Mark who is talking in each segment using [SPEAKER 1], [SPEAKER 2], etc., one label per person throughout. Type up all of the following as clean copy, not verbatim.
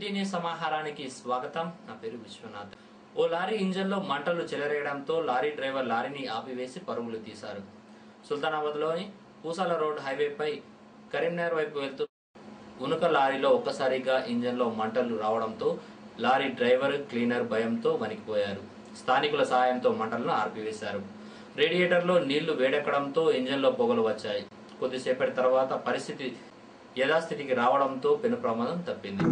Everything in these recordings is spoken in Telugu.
[SPEAKER 1] సిటీ న్యూస్ సమాహారానికి స్వాగతం. నా పేరు విశ్వనాథ్. ఓ లారీ ఇంజన్లో మంటలు చెలరేయడంతో లారీ డ్రైవర్ లారీని ఆపివేసి పరుగులు తీశారు. సుల్తానాబాద్లోని పూసాల రోడ్ హైవేపై కరీంనగర్ వైపు వెళ్తూ ఉనుక లారీలో ఒక్కసారిగా ఇంజన్లో మంటలు రావడంతో లారీ డ్రైవర్ క్లీనర్ భయంతో వణికిపోయారు. స్థానికుల సహాయంతో మంటలను ఆర్పివేశారు. రేడియేటర్లో నీళ్లు వేడెక్కడంతో ఇంజన్లో పొగలు వచ్చాయి. కొద్దిసేపటి తర్వాత పరిస్థితి యథాస్థితికి రావడంతో పెను ప్రమాదం తప్పింది.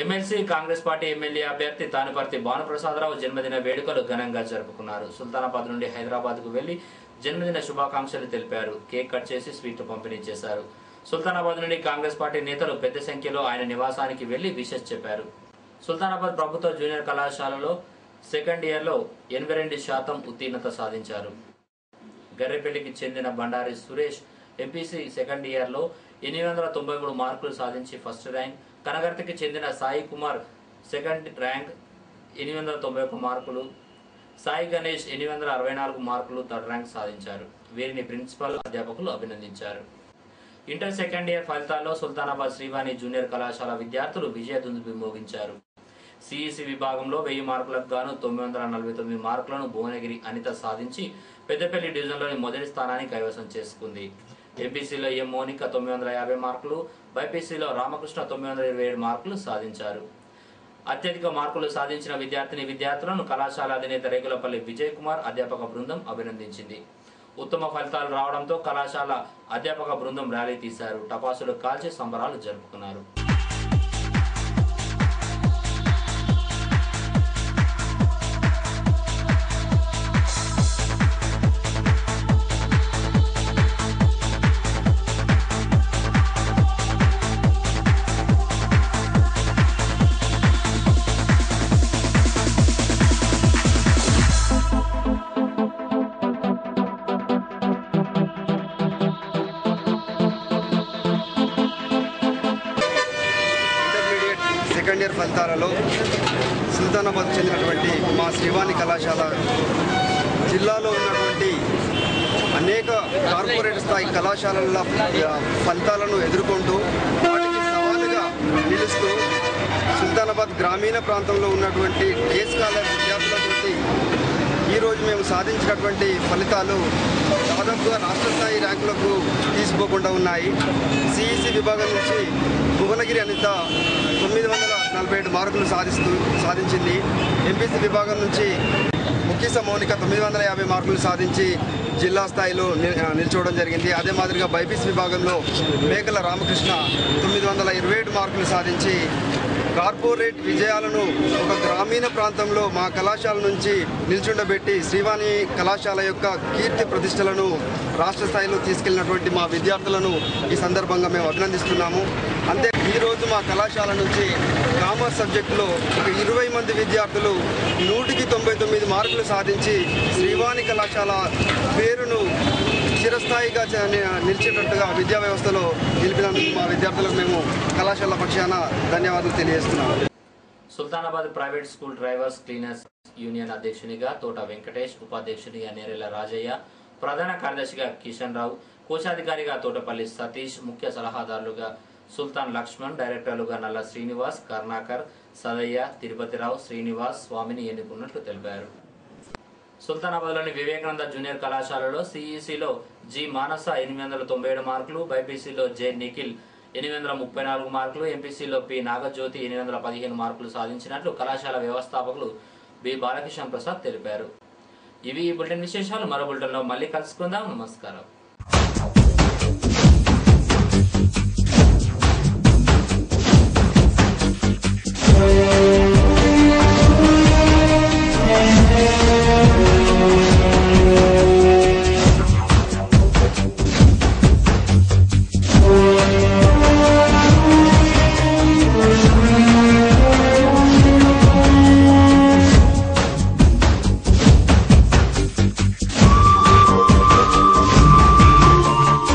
[SPEAKER 1] ఎమ్మెల్సీ కాంగ్రెస్ పార్టీ ఎమ్మెల్యే అభ్యర్థి తానుపర్తి భానుప్రసాదరావు జన్మదిన వేడుకలు ఘనంగా జరుపుకున్నారు. సుల్తానాబాద్ నుండి హైదరాబాద్ కు వెళ్లి జన్మదిన శుభాకాంక్షలు తెలిపారు. కేక్ కట్ చేసి స్వీట్లు పంపిణీ చేశారు. సుల్తానాబాద్ నుండి కాంగ్రెస్ పార్టీ నేతలు పెద్ద సంఖ్యలో ఆయన నివాసానికి వెళ్లి విషెస్ చెప్పారు. సుల్తానాబాద్ ప్రభుత్వ జూనియర్ కళాశాలలో సెకండ్ ఇయర్ లో 82% ఉత్తీర్ణత సాధించారు. గర్రెపల్లికి చెందిన Bandari Suresh MPC second year లో 893 మార్కులు సాధించి ఫస్ట్ ర్యాంక్, కనగర్తికి చెందిన సాయి కుమార్ సెకండ్ ర్యాంక్ 891 మార్కులు, సాయి గణేష్ 864 మార్కులు థర్డ్ ర్యాంక్ సాధించారు. వీరిని ప్రిన్సిపల్ అధ్యాపకులు అభినందించారు. ఇంటర్ సెకండ్ ఇయర్ ఫలితాల్లో సుల్తానాబాద్ శ్రీవాణి జూనియర్ కళాశాల విద్యార్థులు విజయదుందుబి మోగించారు. సిఈసి విభాగంలో 1000 మార్కులకు గాను 949 మార్కులను భువనగిరి అనిత సాధించి పెద్దపల్లి డివిజన్లోని మొదటి స్థానాన్ని కైవసం చేసుకుంది. ఎంపీసీలో ఎం మోనిక 950 మార్కులు, బైపీసీలో రామకృష్ణ 927 మార్కులు సాధించారు. అత్యధిక మార్కులు సాధించిన విద్యార్థులను కళాశాల అధినేత రేగులపల్లి విజయ్ కుమార్ అధ్యాపక బృందం అభినందించింది. ఉత్తమ ఫలితాలు రావడంతో కళాశాల అధ్యాపక బృందం ర్యాలీ తీశారు. టపాసులు కాల్చి సంబరాలు జరుపుకున్నారు.
[SPEAKER 2] సెకండ్ ఇయర్ ఫలితాలలో సుల్తానాబాద్ చెందినటువంటి మా శ్రీవాణి కళాశాల జిల్లాలో ఉన్నటువంటి అనేక కార్పొరేట్ స్థాయి కళాశాలల ఫలితాలను ఎదుర్కొంటూ వాటికి సవాలుగా నిలుస్తూ సుల్తానాబాద్ గ్రామీణ ప్రాంతంలో ఉన్నటువంటి డే స్కాలర్ విద్యార్థులతోటి ఈరోజు మేము సాధించినటువంటి ఫలితాలు దాదాపుగా రాష్ట్ర స్థాయి ర్యాంకులకు తీసుకోకుండా ఉన్నాయి. సిఈసి విభాగం నుంచి భువనగిరి అనిత 947 మార్కులు సాధించింది. ఎంపీసీ విభాగం నుంచి ముఖ్యస మౌనిక 950 మార్కులు సాధించి జిల్లా స్థాయిలో నిల్చోవడం జరిగింది. అదే మాదిరిగా బైపీసీ విభాగంలో మేకల రామకృష్ణ 927 మార్కులు సాధించి కార్పొరేట్ విజయాలను ఒక గ్రామీణ ప్రాంతంలో మా కళాశాల నుంచి నిల్చుండబెట్టి శ్రీవాణి కళాశాల యొక్క కీర్తి ప్రతిష్టలను రాష్ట్ర స్థాయిలో తీసుకెళ్లినటువంటి మా విద్యార్థులను ఈ సందర్భంగా మేము అభినందిస్తున్నాము. అంతే ఈరోజు మా కళాశాల నుంచి కామర్స్ సబ్జెక్టులో ఒక 20 మంది విద్యార్థులు 100కి 99 మార్కులు సాధించి శ్రీవాణి కళాశాల పేరును చిరస్థాయిగా నిలిచేటట్టుగా విద్యా వ్యవస్థలో నిలిపినందుకు మా విద్యార్థులకు మేము కళాశాల పక్షాన ధన్యవాదాలు తెలియజేస్తున్నాము.
[SPEAKER 1] Sultanabad private school drivers cleaners union అధ్యక్షునిగా తోట వెంకటేష్, ఉపాధ్యక్షునిగా నేరెల రాజయ్య, ప్రధాన కార్యదర్శిగా కిషన్ రావు, కోశాధికారిగా తోటపల్లి సతీష్, ముఖ్య సలహాదారులుగా సుల్తాన్ లక్ష్మణ్, డైరెక్టర్లుగా నల్ల శ్రీనివాస్, కర్ణాకర్, సదయ్య, తిరుపతిరావు, శ్రీనివాస్, స్వామిని ఎన్నుకున్నట్లు తెలిపారు. సుల్తానాబాద్లోని వివేకానంద జూనియర్ కళాశాలలో సిఈసిలో జి మానస 897 మార్కులు, బైపీసీలో జె నిఖిల్ 834 మార్కులు, ఎంపీసీలో పి నాగజ్యోతి 815 మార్కులు సాధించినట్లు కళాశాల వ్యవస్థాపకులు బి బాలకిషన్ ప్రసాద్ తెలిపారు. ఇవి ఈ బులెటిన్ విశేషాలు. మరో బులెటిన్లో మళ్ళీ కలుసుకుందాం. నమస్కారం.